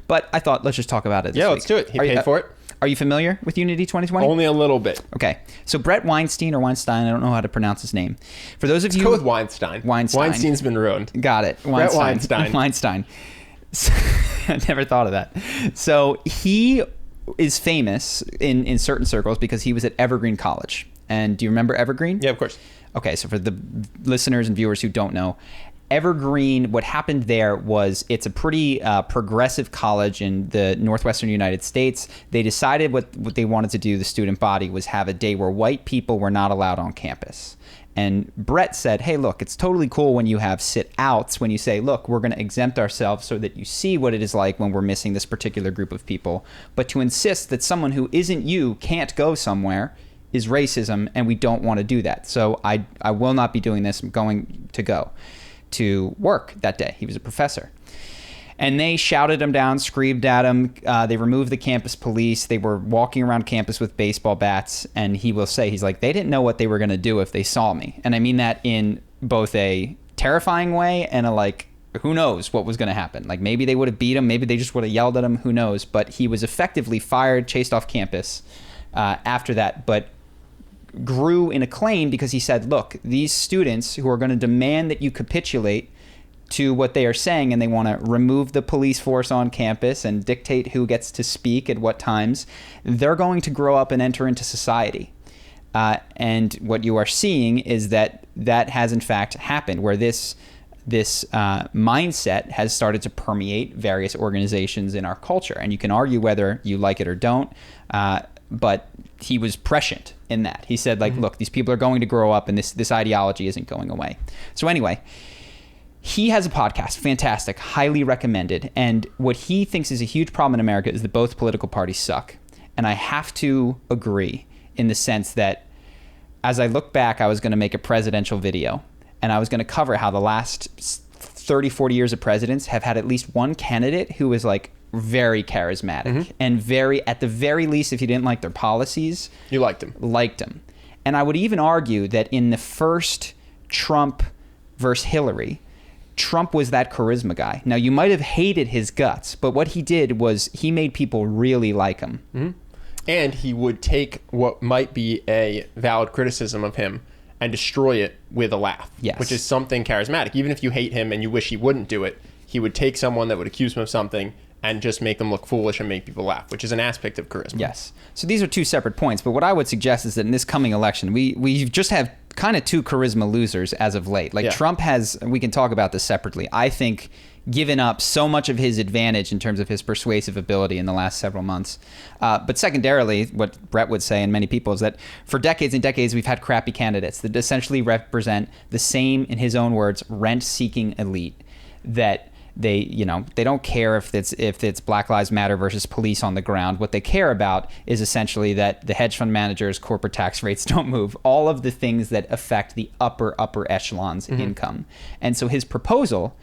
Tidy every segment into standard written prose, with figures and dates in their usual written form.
But I thought, let's just talk about it this Yeah, week. let's do it. He paid for it. Are you familiar with Unity 2020? Only a little bit. Okay. So Brett Weinstein or Weinstein, I don't know how to pronounce his name. For those of Let's you... go with Weinstein. Weinstein's been ruined. Got it. Brett Weinstein. Weinstein. I never thought of that. So he is famous in certain circles because he was at Evergreen College. And do you remember Evergreen? Yeah, of course. Okay, so for the listeners and viewers who don't know, Evergreen, what happened there was it's a pretty progressive college in the northwestern United States. They decided what they wanted to do, the student body, was have a day where white people were not allowed on campus. And Brett said, hey, look, it's totally cool when you have sit-outs, when you say, look, we're going to exempt ourselves so that you see what it is like when we're missing this particular group of people. But to insist that someone who isn't you can't go somewhere is racism, and we don't want to do that. So I will not be doing this. I'm going to go to work that day. He was a professor. And they shouted him down, screamed at him. They removed the campus police. They were walking around campus with baseball bats. And he will say, he's like, they didn't know what they were going to do if they saw me. And I mean that in both a terrifying way and a like, who knows what was going to happen. Like maybe they would have beat him. Maybe they just would have yelled at him. Who knows? But he was effectively fired, chased off campus after that. But grew in acclaim because he said, look, these students who are going to demand that you capitulate to what they are saying, and they want to remove the police force on campus and dictate who gets to speak at what times, they're going to grow up and enter into society. And what you are seeing is that has in fact happened, where this mindset has started to permeate various organizations in our culture. And you can argue whether you like it or don't, but he was prescient in that. He said, like, look, these people are going to grow up and this ideology isn't going away. So anyway, he has a podcast, fantastic, highly recommended. And what he thinks is a huge problem in America is that both political parties suck. And I have to agree in the sense that as I look back, I was going to make a presidential video and I was going to cover how the last 30, 40 years of presidents have had at least one candidate who was like very charismatic and at the very least, if you didn't like their policies, you liked him. And I would even argue that in the first Trump versus Hillary, Trump was that charisma guy. Now, you might have hated his guts, but what he did was he made people really like him. And he would take what might be a valid criticism of him and destroy it with a laugh, which is something charismatic. Even if you hate him and you wish he wouldn't do it, he would take someone that would accuse him of something and just make them look foolish and make people laugh, which is an aspect of charisma. Yes. So these are two separate points, but what I would suggest is that in this coming election, we just have kind of two charisma losers as of late. Like Trump has, we can talk about this separately, I think, given up so much of his advantage in terms of his persuasive ability in the last several months. But secondarily, what Brett would say and many people is that for decades and decades, we've had crappy candidates that essentially represent the same, in his own words, rent-seeking elite that they don't care if it's Black Lives Matter versus police on the ground. What they care about is essentially that the hedge fund managers' corporate tax rates don't move. All of the things that affect the upper echelons income. And so his proposal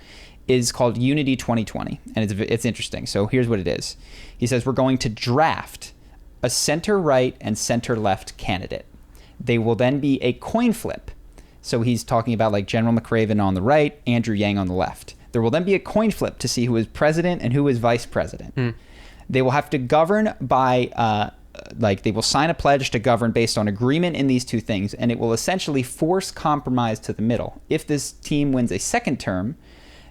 is called Unity 2020, and it's interesting. So here's what it is. He says we're going to draft a center-right and center-left candidate. They will then be a coin flip. So he's talking about like General McRaven on the right, Andrew Yang on the left. There will then be a coin flip to see who is president and who is vice president. They will have to govern by, they will sign a pledge to govern based on agreement in these two things, and it will essentially force compromise to the middle. If this team wins a second term,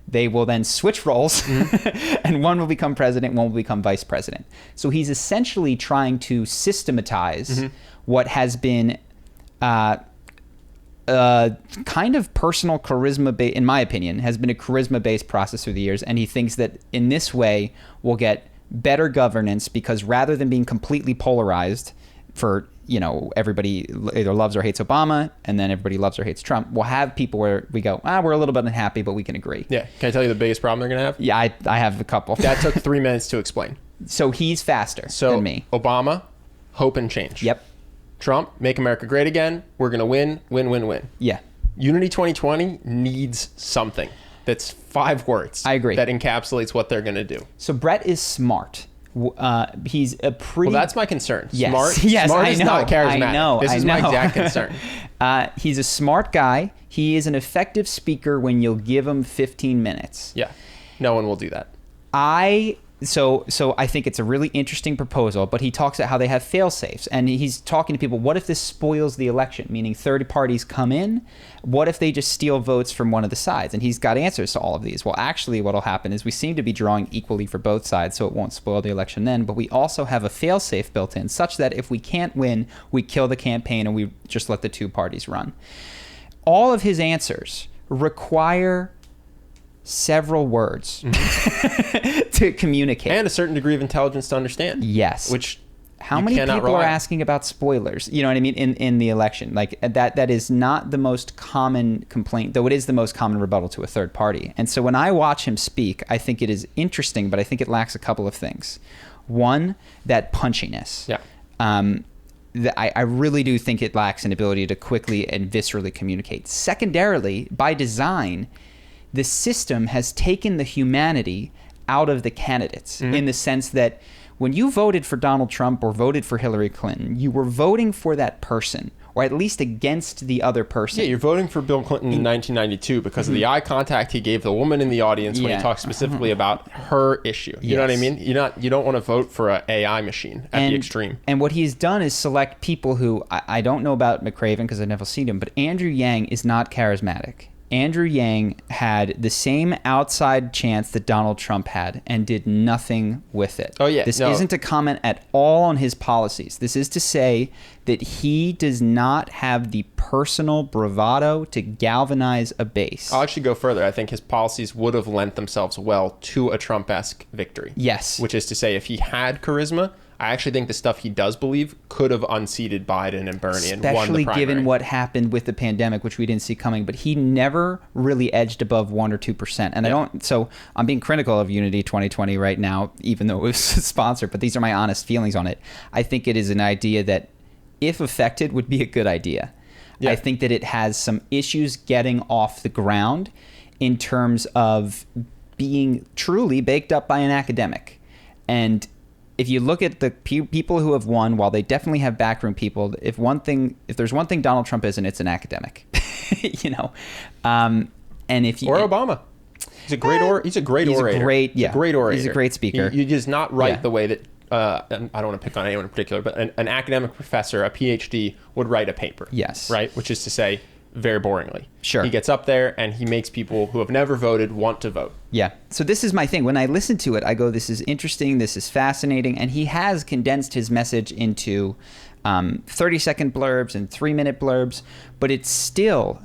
they will then switch roles, and one will become president, one will become vice president. So he's essentially trying to systematize what has been kind of personal charisma, in my opinion, has been a charisma-based process through the years. And he thinks that in this way, we'll get better governance because rather than being completely polarized for, everybody either loves or hates Obama and then everybody loves or hates Trump, we'll have people where we go, we're a little bit unhappy, but we can agree. Yeah. Can I tell you the biggest problem they're going to have? Yeah, I have a couple. That took 3 minutes to explain. So he's faster than me. Obama, hope and change. Yep. Trump, make America great again. We're going to win. Yeah. Unity 2020 needs something that's 5 words. I agree. That encapsulates what they're going to do. So Brett is smart. He's a pretty... Well, that's my concern. Yes. Smart, yes, smart I is know. not charismatic. I know. This is my exact concern. He's a smart guy. He is an effective speaker when you'll give him 15 minutes. Yeah. No one will do that. I So I think it's a really interesting proposal, but he talks about how they have fail-safes, and he's talking to people, what if this spoils the election, meaning third parties come in? What if they just steal votes from one of the sides? And he's got answers to all of these. Well, actually, what will happen is we seem to be drawing equally for both sides, so it won't spoil the election then, but we also have a fail-safe built in, such that if we can't win, we kill the campaign and we just let the two parties run. All of his answers require several words to communicate, and a certain degree of intelligence to understand. Yes. Which how many people are asking about spoilers? You know what I mean? In the election, like that is not the most common complaint, though it is the most common rebuttal to a third party. And so when I watch him speak, I think it is interesting, but I think it lacks a couple of things. One, that punchiness. Yeah. I really do think it lacks an ability to quickly and viscerally communicate. Secondarily, by design, the system has taken the humanity out of the candidates in the sense that when you voted for Donald Trump or voted for Hillary Clinton, you were voting for that person, or at least against the other person. Yeah, you're voting for Bill Clinton in 1992 because of the eye contact he gave the woman in the audience when he talked specifically about her issue. You know what I mean? You don't want to vote for an AI machine at the extreme. And what he's done is select people who, I don't know about McRaven because I've never seen him, but Andrew Yang is not charismatic. Andrew Yang had the same outside chance that Donald Trump had and did nothing with it. Oh, yeah. This isn't a comment at all on his policies. This is to say that he does not have the personal bravado to galvanize a base. I'll actually go further. I think his policies would have lent themselves well to a Trump-esque victory. Yes. Which is to say, if he had charisma, I actually think the stuff he does believe could have unseated Biden and Bernie and won the primary. Especially given what happened with the pandemic, which we didn't see coming. But he never really edged above 1 or 2%. And so I'm being critical of Unity 2020 right now, even though it was sponsored. But these are my honest feelings on it. I think it is an idea that, if affected, would be a good idea. Yeah. I think that it has some issues getting off the ground in terms of being truly baked up by an academic. And if you look at the people who have won, while they definitely have backroom people, if there's one thing Donald Trump isn't, it's an academic, you know. And if you, or Obama, he's a great orator. He's a great orator. He's a great speaker. He does not write the way that and I don't want to pick on anyone in particular, but an academic professor, a PhD, would write a paper. Yes. Right, which is to say, very boringly. Sure. He gets up there and he makes people who have never voted want to vote. Yeah. So this is my thing. When I listen to it, I go, this is interesting. This is fascinating. And he has condensed his message into 30-second blurbs and 3-minute blurbs. But it's still,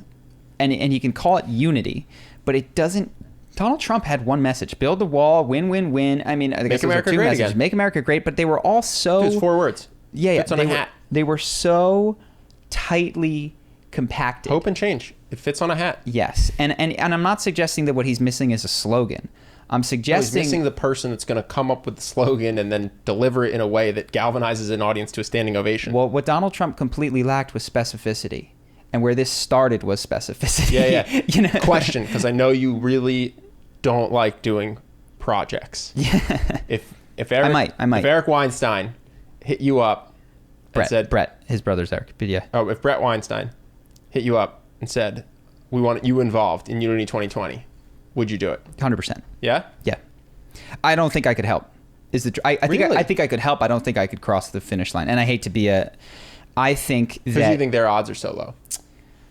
and he can call it unity, but it doesn't. Donald Trump had one message: build the wall, win, win, win. I mean, I guess those are two messages. Make America great. But they were all so. It's 4 words. Yeah. Fits on a hat. They were so tightly compacted. Hope and change. It fits on a hat. Yes. And I'm not suggesting that what he's missing is a slogan. I'm suggesting... he's missing the person that's going to come up with the slogan and then deliver it in a way that galvanizes an audience to a standing ovation. Well, what Donald Trump completely lacked was specificity. And where this started was specificity. Yeah. You know? Question, because I know you really don't like doing projects. Yeah. If Eric, I might. If Eric Weinstein hit you up and said... Brett, his brother's Eric, but yeah. Oh, if Brett Weinstein hit you up and said, we want you involved in Unity 2020, would you do it? 100%. Yeah? Yeah. I don't think I could help. I think I could help. I don't think I could cross the finish line. And I hate to be I think that... Because you think their odds are so low?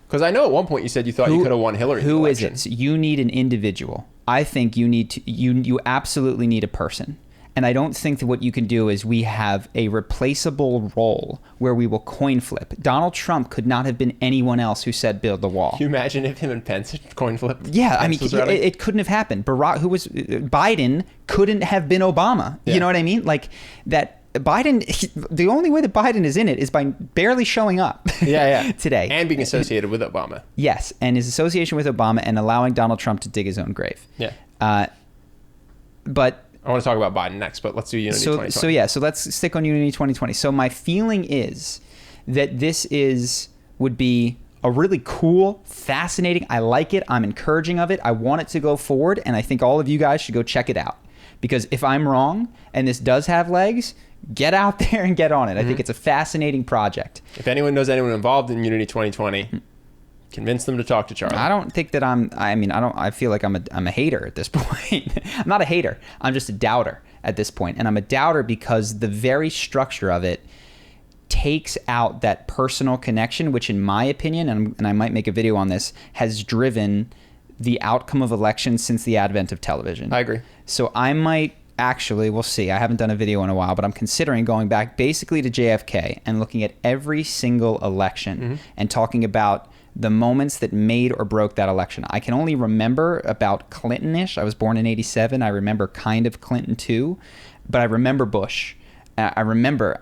Because I know at one point you said you thought you could have won Hillary. Who is it? So you need an individual. I think you absolutely need a person. And I don't think that what you can do is we have a replaceable role where we will coin flip. Donald Trump could not have been anyone else who said build the wall. Can you imagine if him and Pence had coin flipped? Yeah, I mean, it couldn't have happened. Biden couldn't have been Obama. Yeah. You know what I mean? Like that. The only way that Biden is in it is by barely showing up today. And being associated with Obama. Yes, and his association with Obama and allowing Donald Trump to dig his own grave. Yeah. But I want to talk about Biden next, but let's do Unity 2020. So let's stick on Unity 2020. So my feeling is that this would be a really cool, fascinating, I like it, I'm encouraging of it, I want it to go forward, and I think all of you guys should go check it out. Because if I'm wrong, and this does have legs, get out there and get on it. I think it's a fascinating project. If anyone knows anyone involved in Unity 2020, convince them to talk to Charlie. I don't think that I feel like I'm a hater at this point. I'm not a hater. I'm just a doubter. at this point. And I'm a doubter because the very structure of it takes out that personal connection, which in my opinion, and I might make a video on this, has driven the outcome of elections since the advent of television. I agree. So I might actually, we'll see. I haven't done a video in a while, but I'm considering going back basically to JFK and looking at every single election and talking about the moments that made or broke that election. I can only remember about Clinton-ish. I was born in 87. I remember kind of Clinton too, but I remember Bush. I remember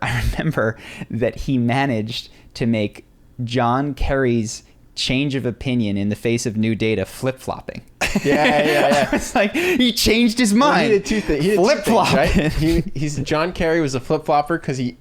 that he managed to make John Kerry's change of opinion in the face of new data flip-flopping. Yeah. It's like he changed his mind. Well, he did two things. Flip-flopping. Right? John Kerry was a flip-flopper because he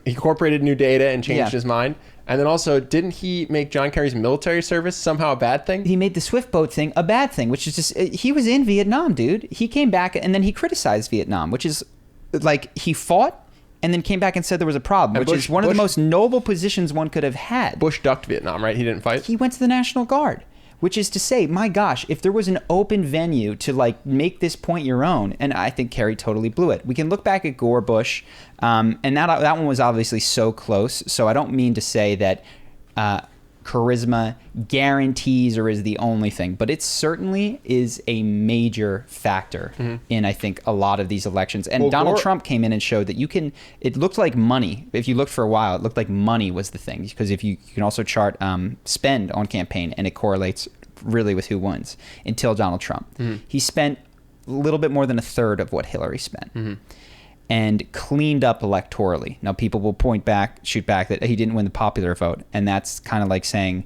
incorporated new data and changed his mind. And then also, didn't he make John Kerry's military service somehow a bad thing? He made the Swift boat thing a bad thing, which is just, he was in Vietnam, dude. He came back and then he criticized Vietnam, which is like he fought and then came back and said there was a problem, which is one of the most noble positions one could have had. Bush ducked Vietnam, right? He didn't fight? He went to the National Guard, which is to say, my gosh, if there was an open venue to like make this point your own, and I think Kerry totally blew it. We can look back at Gore, Bush, and that one was obviously so close, so I don't mean to say that charisma guarantees or is the only thing, but it certainly is a major factor in, I think, a lot of these elections. And Donald Trump came in and showed that it looked like money. If you looked for a while, it looked like money was the thing, because if you can also chart spend on campaign, and it correlates really with who wins until Donald Trump. He spent a little bit more than a third of what Hillary spent. And cleaned up electorally. Now, people will shoot back that he didn't win the popular vote. And that's kind of like saying,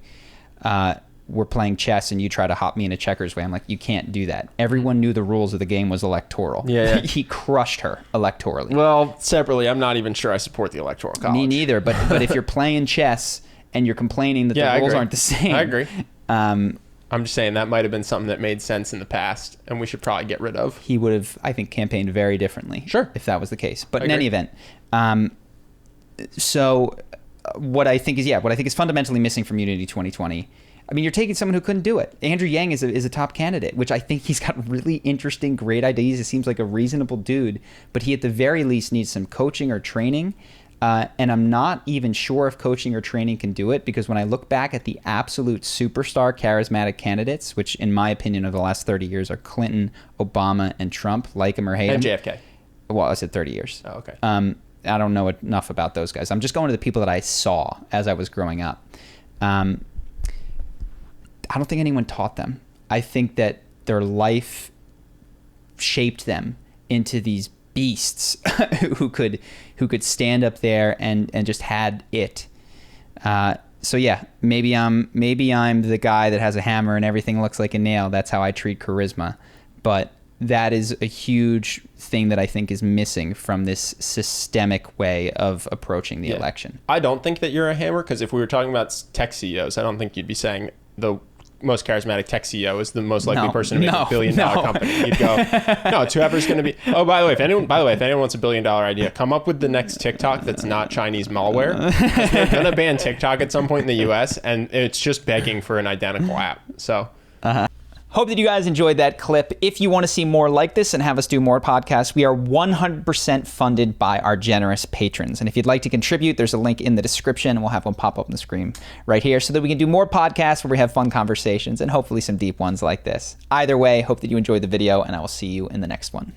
we're playing chess and you try to hop me in a checkers way. I'm like, you can't do that. Everyone knew the rules of the game was electoral. Yeah. He crushed her electorally. Well, separately, I'm not even sure I support the Electoral College. Me neither. But if you're playing chess and you're complaining that the rules aren't the same. I agree. I'm just saying that might have been something that made sense in the past and we should probably get rid of. He would have, I think, campaigned very differently. Sure. If that was the case. But in any event, so what I think is fundamentally missing from Unity 2020, I mean, you're taking someone who couldn't do it. Andrew Yang is a top candidate, which I think he's got really interesting, great ideas. It seems like a reasonable dude, but he at the very least needs some coaching or training. And I'm not even sure if coaching or training can do it, because when I look back at the absolute superstar charismatic candidates, which in my opinion of the last 30 years are Clinton, Obama, and Trump, like him or hate him. And JFK. Well, I said 30 years. Oh, okay. I don't know enough about those guys. I'm just going to the people that I saw as I was growing up. I don't think anyone taught them. I think that their life shaped them into these beasts who could stand up there and just had it. So yeah, maybe I'm the guy that has a hammer and everything looks like a nail. That's how I treat charisma. But that is a huge thing that I think is missing from this systemic way of approaching the election. I don't think that you're a hammer, because if we were talking about tech CEOs, I don't think you'd be saying the most charismatic tech CEO is the most likely person to make $1 billion company. You'd go, no, it's whoever's going to be. Oh, by the way, if anyone wants a $1 billion idea, come up with the next TikTok that's not Chinese malware. They're going to ban TikTok at some point in the US, and it's just begging for an identical app. So. Hope that you guys enjoyed that clip. If you want to see more like this and have us do more podcasts, we are 100% funded by our generous patrons. And if you'd like to contribute, there's a link in the description, and we'll have one pop up on the screen right here so that we can do more podcasts where we have fun conversations and hopefully some deep ones like this. Either way, hope that you enjoyed the video, and I will see you in the next one.